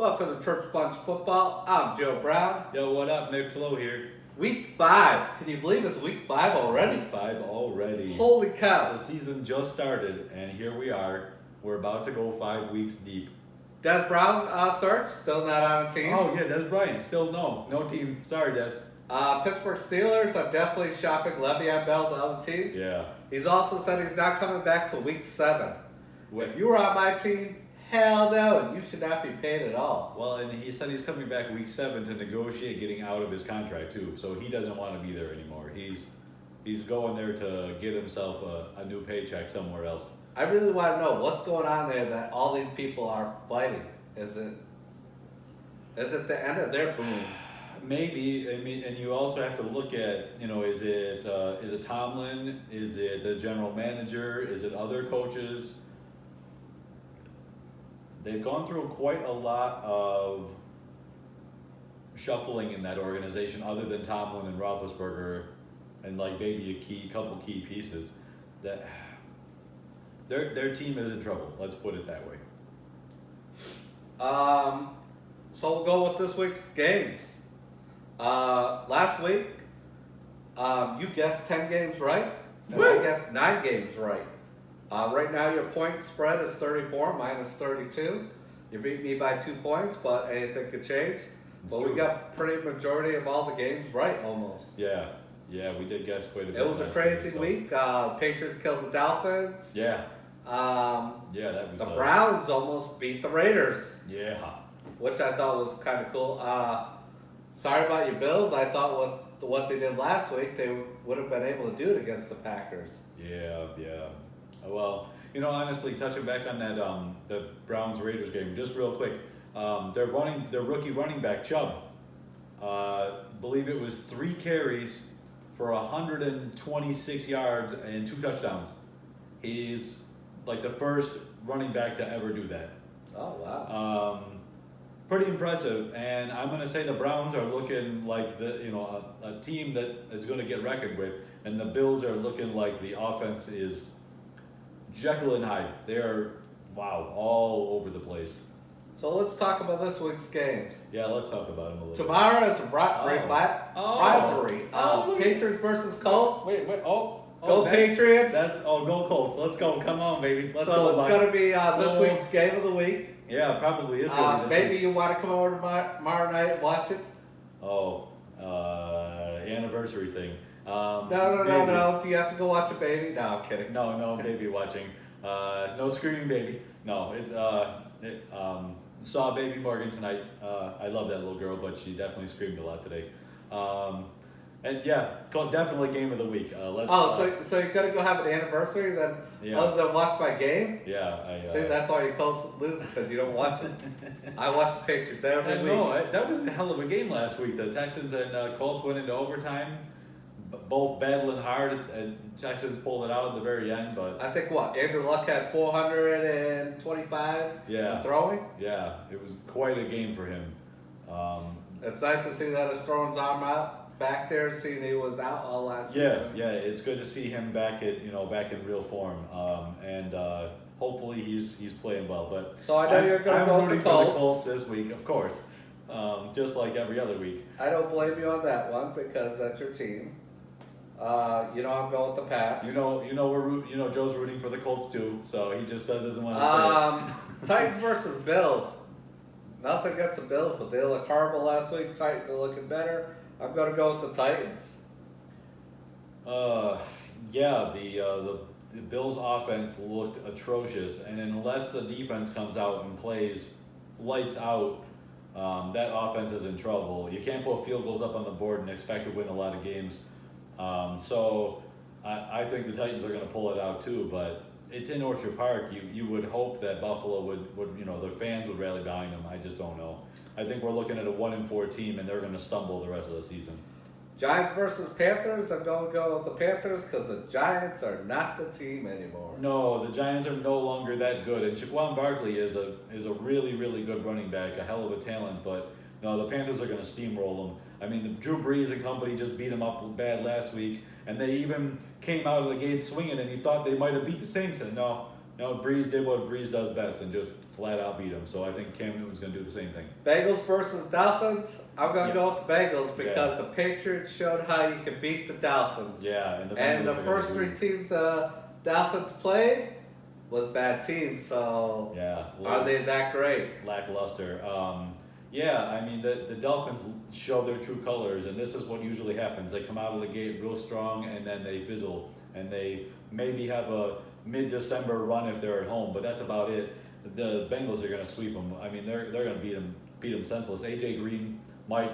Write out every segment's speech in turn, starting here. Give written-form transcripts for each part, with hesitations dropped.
Welcome to Church Bunch Football. I'm Joe Brown. Yo, what up? Nick Flo here. Week 5. Can you believe it's week 5 already? Week 5 already. Holy The cow. season just started, and here we are. We're about to go 5 weeks deep. Des Brown, search, still not on a team. Oh, yeah, Des Bryant. Still no team. Sorry, Des. Pittsburgh Steelers are definitely shopping Le'Veon Bell to other teams. Yeah. He's also said he's not coming back till week 7. If you were on my team, hell no, and you should not be paid at all. Well, and he said he's coming back week 7 to negotiate getting out of his contract, too. So he doesn't want to be there anymore. He's going there to get himself a new paycheck somewhere else. I really want to know what's going on there that all these people are fighting. Is it the end of their boom? Maybe. I mean, and you also have to look at, is it Tomlin? Is it the general manager? Is it other coaches? They've gone through quite a lot of shuffling in that organization, other than Tomlin and Roethlisberger, and like maybe a couple key pieces. That their team is in trouble. Let's put it that way. So we'll go with this week's games. Last week, you guessed 10 games right, and I guessed 9 games right. Right now, your point spread is 34 minus 32. You beat me by 2 points, but anything could change. But we got pretty majority of all the games right, almost. Yeah, we did guess quite a bit. It was a crazy week. Patriots killed the Dolphins. Yeah, that was The Browns almost beat the Raiders, Yeah, which I thought was kind of cool. Sorry about your Bills. I thought what they did last week, they would have been able to do it against the Packers. yeah. Well, honestly, touching back on that the Browns Raiders game, just real quick, their rookie running back Chubb, believe it was 3 carries for 126 yards and 2 touchdowns. He's like the first running back to ever do that. Oh wow! Pretty impressive, and I'm going to say the Browns are looking like a team that is going to get reckoned with, and the Bills are looking like the offense is Jekyll and Hyde. They are all over the place. So let's talk about this week's games. Yeah, let's talk about them a little. Tomorrow is a rivalry. Patriots versus Colts. Wait. Go Patriots. Go Colts. Let's go. Come on, baby. Let's so go. It's going to be this week's game of the week. Yeah, probably is going to be this maybe week. you want to come over tomorrow night and watch it? Anniversary thing. No. Do you have to go watch it, baby? No, I'm kidding. No baby watching. No screaming baby. No, it's saw Baby Morgan tonight. I love that little girl, but she definitely screamed a lot today. And yeah, definitely game of the week. So you're gonna go have an anniversary then? Yeah. Other than watch my game? Yeah. See, that's why you Colts lose, because you don't watch it. I watch the Patriots every week. No, that was a hell of a game last week. The Texans and Colts went into overtime, both battling hard, and Texans pulled it out at the very end. But I think Andrew Luck had 425 throwing. Yeah, it was quite a game for him. It's nice to see that he's throwing his arm out back there, seeing he was out all last season. Yeah, it's good to see him back in real form. And hopefully he's playing well. But so I know you're going to go with the Colts. For the Colts this week, of course. Just like every other week. I don't blame you on that one because that's your team. I'm going with the Pats. Joe's rooting for the Colts too, so he just doesn't want to say it. Titans versus Bills. Nothing against the Bills, but they look horrible last week. Titans are looking better. I'm going to go with the Titans. The Bills' offense looked atrocious, and unless the defense comes out and plays lights out, that offense is in trouble. You can't put field goals up on the board and expect to win a lot of games. So I think the Titans are going to pull it out too, but it's in Orchard Park. You would hope that Buffalo would the fans would rally behind them. I just don't know. I think we're looking at a 1-4 team, and they're going to stumble the rest of the season. Giants versus Panthers. I'm going to go with the Panthers because the Giants are not the team anymore. No, the Giants are no longer that good, and Saquon Barkley is a really, really good running back, a hell of a talent, but no, the Panthers are going to steamroll them. I mean, the Drew Brees and company just beat them up bad last week, and they even came out of the gate swinging, and you thought they might have beat the Saints. No, No, Breeze did what Breeze does best and just flat out beat him. So I think Cam Newton's going to do the same thing. Bengals versus Dolphins. I'm gonna Yeah. go with the Bengals because the Patriots showed how you can beat the Dolphins. Yeah, and the Bengals And the are gonna first do- three teams Dolphins played was bad teams. So Yeah. are they that great? Lackluster. Yeah, I mean the Dolphins show their true colors, and this is what usually happens. They come out of the gate real strong, and then they fizzle, and they maybe have a mid-December run if they're at home, but that's about it. The Bengals are going to sweep them. I mean they're going to beat them senseless. AJ Green might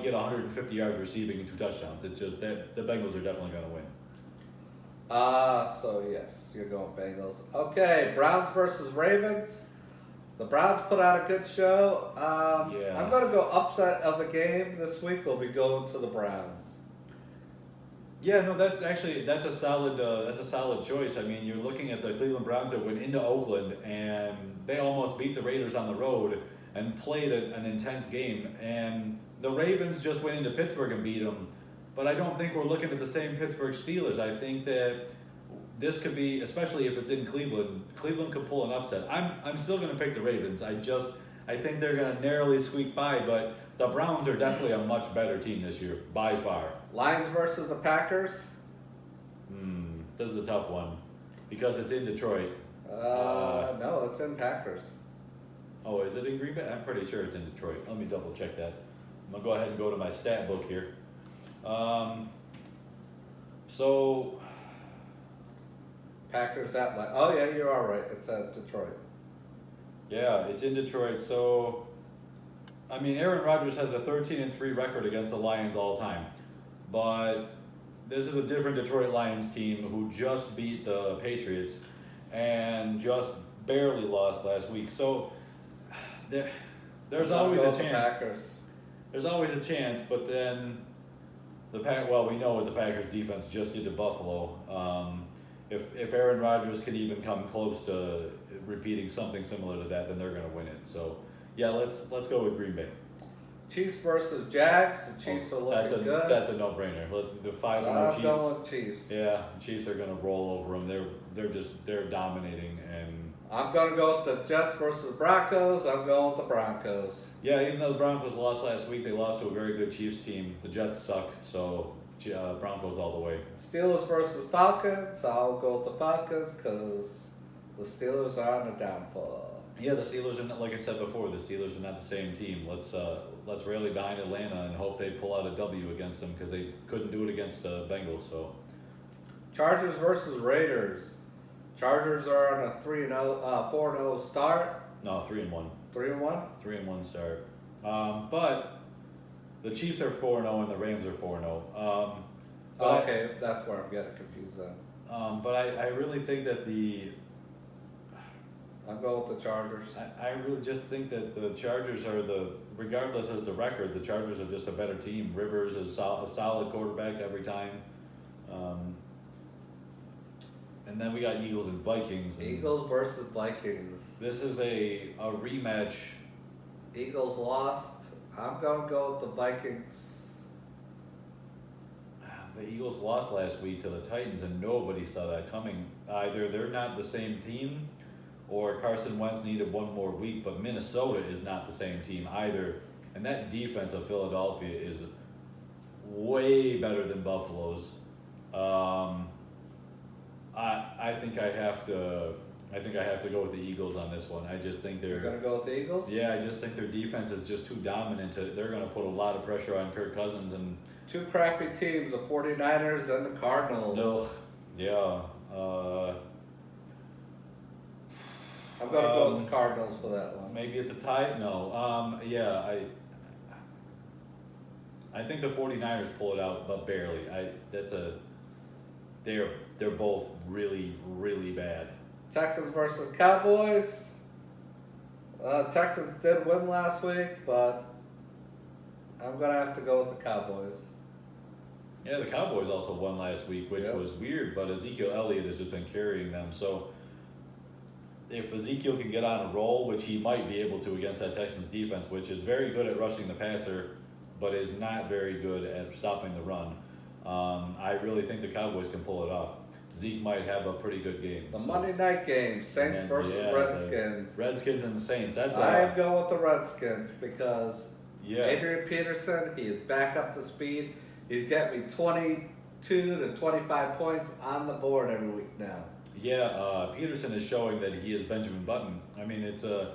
get 150 yards receiving and 2 touchdowns. It's just that the Bengals are definitely going to win. So yes, you're going Bengals. Okay, Browns versus Ravens. The Browns put out a good show. Yeah. I'm gonna go upset of the game this week. We'll be going to the Browns. Yeah, no, that's a solid choice. I mean, you're looking at the Cleveland Browns that went into Oakland and they almost beat the Raiders on the road and played an intense game. And the Ravens just went into Pittsburgh and beat them. But I don't think we're looking at the same Pittsburgh Steelers. I think that this could be, especially if it's in Cleveland, Cleveland could pull an upset. I'm still going to pick the Ravens. I think they're going to narrowly squeak by, but the Browns are definitely a much better team this year, by far. Lions versus the Packers. This is a tough one because it's in Detroit. No, it's in Packers. Oh, is it in Green Bay? I'm pretty sure it's in Detroit. Let me double check that. I'm going to go ahead and go to my stat book here. So... Packers at oh yeah, you are right. It's at Detroit. Yeah, it's in Detroit. So, I mean, Aaron Rodgers has a 13-3 record against the Lions all time, but this is a different Detroit Lions team who just beat the Patriots and just barely lost last week. So, there's always a chance. Packers. There's always a chance, but then well, we know what the Packers defense just did to Buffalo. If Aaron Rodgers can even come close to repeating something similar to that, then they're going to win it. So, yeah, let's go with Green Bay. Chiefs versus Jags. The Chiefs are looking good. That's a no-brainer. Let's do 5-0 I'm Chiefs. going with Chiefs. Yeah, Chiefs are going to roll over them. They're dominating, and I'm going to go with the Jets versus Broncos. I'm going with the Broncos. yeah, even though the Broncos lost last week, they lost to a very good Chiefs team. The Jets suck, so Broncos all the way. Steelers versus Falcons. I'll go with the Falcons because the Steelers are on the downfall. Yeah, the Steelers are not, like I said before, the Steelers are not the same team. Let's rally behind Atlanta and hope they pull out a W against them because they couldn't do it against the Bengals. So, Chargers versus Raiders. Chargers are on a 4-0 start. no, 3-1. 3-1. 3-1 start. But the Chiefs are 4-0 and the Rams are 4-0. Okay, that's where I'm getting confused then. But I really think that I'm going with the Chargers. I really just think that the Chargers are regardless as the record, the Chargers are just a better team. Rivers is a solid quarterback every time. And then we got Eagles and Vikings. And Eagles versus Vikings. this is a rematch. Eagles lost. I'm going to go with the Vikings. The Eagles lost last week to the Titans, and nobody saw that coming. Either they're not the same team, or Carson Wentz needed one more week, but Minnesota is not the same team either. And that defense of Philadelphia is way better than Buffalo's. I think I have to go with the Eagles on this one. I just think You're going to go with the Eagles? yeah, I just think their defense is just too dominant. They're going to put a lot of pressure on Kirk Cousins and. Two crappy teams, the 49ers and the Cardinals. No, yeah. I'm going to go with the Cardinals for that one. Maybe it's a tie? No. Yeah, I think the 49ers pull it out, but barely. They're both really, really bad. Texans versus Cowboys. Texans did win last week, but I'm going to have to go with the Cowboys. Yeah, the Cowboys also won last week, which Yep. was weird, but Ezekiel Elliott has just been carrying them. So if Ezekiel can get on a roll, which he might be able to against that Texans defense, which is very good at rushing the passer, but is not very good at stopping the run, I really think the Cowboys can pull it off. Zeke might have a pretty good game. The So- Monday night game, Saints then, versus yeah, Redskins. Redskins and the Saints. That's I go with the Redskins because yeah. Adrian Peterson, he is back up to speed. He's getting me 22 to 25 points on the board every week now. Yeah, Peterson is showing that he is Benjamin Button. I mean, it's a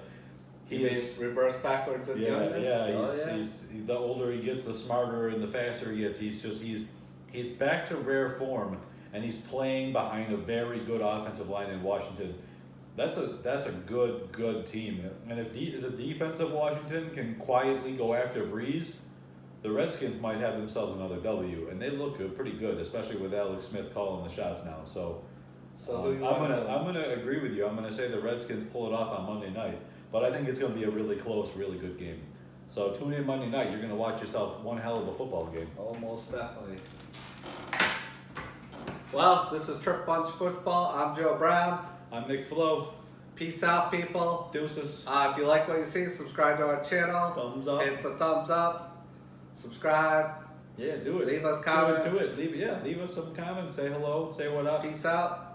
He he is is reverse backwards in youngest. He's the older he gets, the smarter and the faster he gets. He's back to rare form, and he's playing behind a very good offensive line in Washington. That's a good team. And if the defense of Washington can quietly go after Breeze, the Redskins might have themselves another W, and they look pretty good, especially with Alex Smith calling the shots now. So, who you I'm want? gonna agree with you. I'm gonna say the Redskins pull it off on Monday night, but I think it's gonna be a really close, really good game. So tune in Monday night. You're gonna watch yourself one hell of a football game. Almost definitely. Well, this is Trip Bunch Football. I'm Joe Brown. I'm Nick Flo. Peace out, people. Deuces. If you like what you see, subscribe to our channel. Thumbs up. Hit the thumbs up. Subscribe. Yeah, do it. Leave us comments. Do it. Leave us some comments. Say hello. Say what up. Peace out.